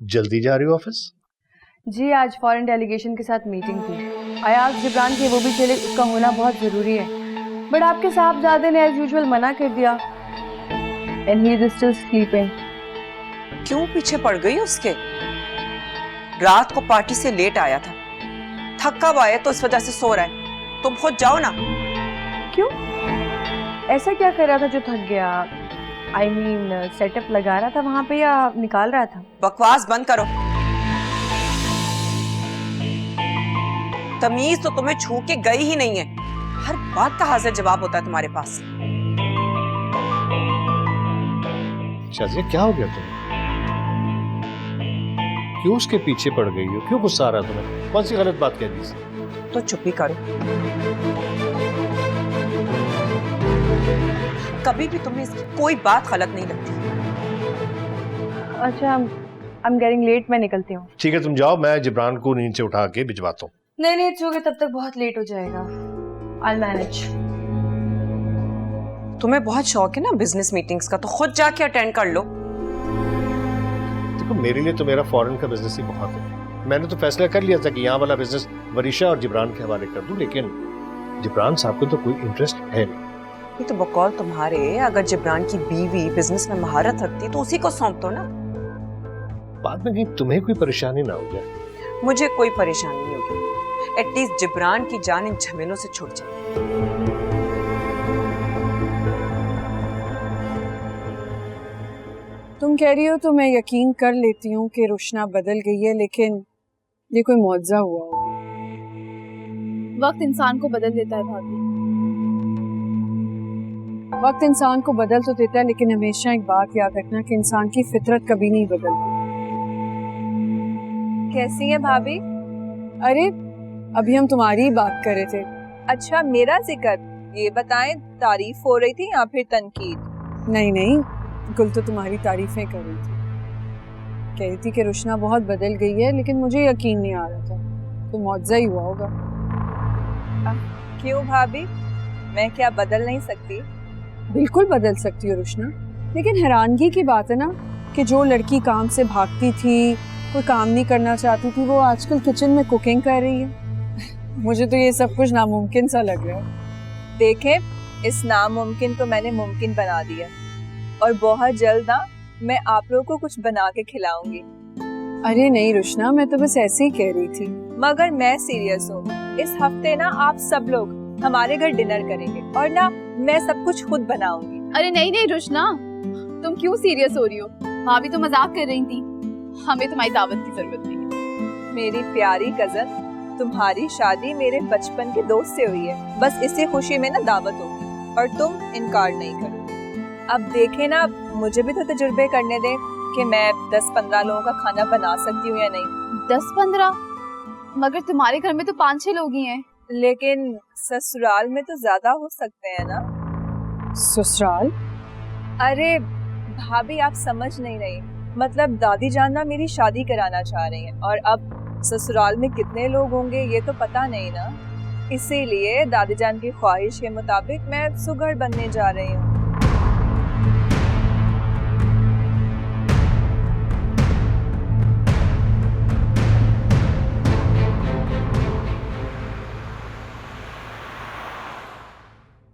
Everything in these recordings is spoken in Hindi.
जल्दी जा रही हो ऑफिस? जी आज फॉरेन डेलीगेशन के साथ मीटिंग थी। अयाज जिब्रान के वो भी चले, उसका होना बहुत जरूरी है, बट आपके साहबजादे ने एज यूजुअल मना कर दिया। And he is still sleeping. क्यों पीछे पड़ गई उसके? रात को पार्टी से लेट आया था, थका हुआ है तो इस वजह से सो रहा है। तुम खुद जाओ ना। क्यों? ऐसा क्या कर रहा था जो थक गया? आई मीन सेटअप लगा रहा था वहां पे या निकाल रहा था? बकवास बंद करो। तमीज तो तुम्हें छू के गई ही नहीं है। हर बात का हाजिर जवाब होता है तुम्हारे पास। शाजिया क्या हो गया तुम्हें? क्यों उसके पीछे पड़ गई हो? क्यों गुस्सा आ रहा तुम्हें? कौन सी गलत बात कह दी? तो चुप ही करो। कभी भी तुम्हें इसकी कोई बात गलत नहीं लगती। अच्छा आई एम गेटिंग लेट, मैं निकलती हूँ। ठीक है तुम जाओ, मैं जिब्रान को नींद से उठा के भिजवाता हूँ। नहीं छोगे तब तक बहुत लेट हो जाएगा। I'll manage। तुम्हें बहुत शौक है ना बिजनेस मीटिंग्स का, तो खुद जाके अटेंड कर लो। देखो मेरे लिए तो मेरा फॉरेन का बिजनेस ही बहुत है। मैंने तो फैसला कर लिया था कि यहाँ वाला बिजनेस वरीशा और जिब्रान के हवाले कर दूं, लेकिन जिब्रान साहब को तो कोई इंटरेस्ट है नहीं। ये तो बकौल तुम्हारे, अगर जिब्रान की बीवी बिजनेस में महारत रखती तो उसी को सौंप दो ना। बाद में कहीं तुम्हें कोई परेशानी ना हो जाए। मुझे कोई परेशानी नहीं होगी। एटलीस्ट जिब्रान की जान इन झमेलों से छूट जाए। तुम कह रही हो तो मैं यकीन कर लेती हूँ कि रुशना बदल गई है, लेकिन ये कोई मौजज़ा हुआ होगा। वक्त इंसान को बदल देता है भाभी। वक्त इंसान को बदल तो देता है, लेकिन हमेशा एक बात याद रखना कि इंसान की फितरत कभी नहीं बदलती। कैसी है भाभी? अरे अभी हम तुम्हारी ही बात कर रहे थे। अच्छा मेरा जिक्र? ये बताएं, तारीफ हो रही थी या फिर तनकीद? नहीं, कुल तो तुम्हारी तारीफें कर रही थी। कह रही थी कि रुशना बहुत बदल गई है, लेकिन मुझे यकीन नहीं आ रहा था। तो मौजज़ा ही हुआ होगा। क्यों भाभी, मैं क्या बदल नहीं सकती? बिल्कुल बदल सकती हो रुशना, लेकिन हैरानगी की बात है ना कि जो लड़की काम से भागती थी, कोई काम नहीं करना चाहती थी, वो आजकल किचन में कुकिंग कर रही है। मुझे तो ये सब कुछ नामुमकिन सा लग रहा है। देखें, इस नामुमकिन को मैंने मुमकिन बना दिया, और बहुत जल्द ना मैं आप लोगों को कुछ बना के खिलाऊंगी। अरे नहीं रुशना, मैं तो बस ऐसे ही कह रही थी। मगर मैं सीरियस हूँ। इस हफ्ते ना आप सब लोग हमारे घर डिनर करेंगे, और ना मैं सब कुछ खुद बनाऊंगी। अरे नहीं रुशना, तुम क्यों सीरियस हो रही हो? भाभी तो मजाक कर रही थी। हमें तुम्हारी दावत की जरूरत नहीं है। मेरी प्यारी कजन, तुम्हारी शादी मेरे बचपन के दोस्त से हुई है, बस इसी खुशी में ना दावत होगी, और तुम इनकार नहीं करोगे। अब देखें ना, मुझे भी तो तजुर्बे करने दें कि मैं 10-15 लोगों का खाना बना सकती हूँ या नहीं। 10-15? मगर तुम्हारे घर में तो 5-6 लोग ही हैं। लेकिन ससुराल में तो ज्यादा हो सकते हैं ना। ससुराल? अरे भाभी, आप समझ नहीं रही। मतलब दादी जान ना मेरी शादी कराना चाह रही हैं, और अब ससुराल में कितने लोग होंगे ये तो पता नहीं ना। इसीलिए दादी जान की ख्वाहिश के मुताबिक मैं सुघड़ बनने जा रही हूँ।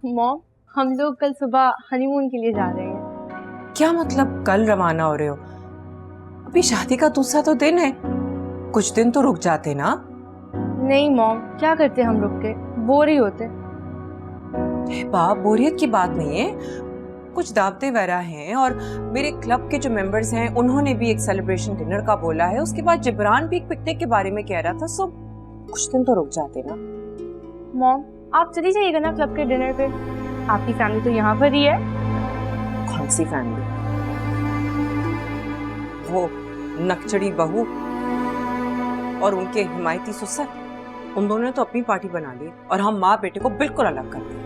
मॉम, हम लोग कल सुबह हनीमून के लिए जा रहे हैं। क्या मतलब कल रवाना हो रहे हो? अभी शादी का दूसरा तो दिन है, कुछ दिन तो रुक जाते ना। नहीं मॉम, क्या करते हम रुक के? बोर ही होते। बाप, बोरियत की बात नहीं है। कुछ दावतें वगैरह हैं, और मेरे क्लब के जो मेंबर्स हैं उन्होंने भी एक सेलिब्रेशन डिनर का बोला है। उसके बाद जिब्रान भी एक पिकनिक के बारे में कह रहा था। सो कुछ दिन तो रुक जाते ना। मॉम, आप चली जाइएगा ना क्लब के डिनर पे। आपकी फैमिली तो यहाँ पर ही है। कौन सी फैमिली? वो नकचड़ी बहू और उनके हिमायती ससुर, उन दोनों ने तो अपनी पार्टी बना ली, और हम माँ बेटे को बिल्कुल अलग कर दिया।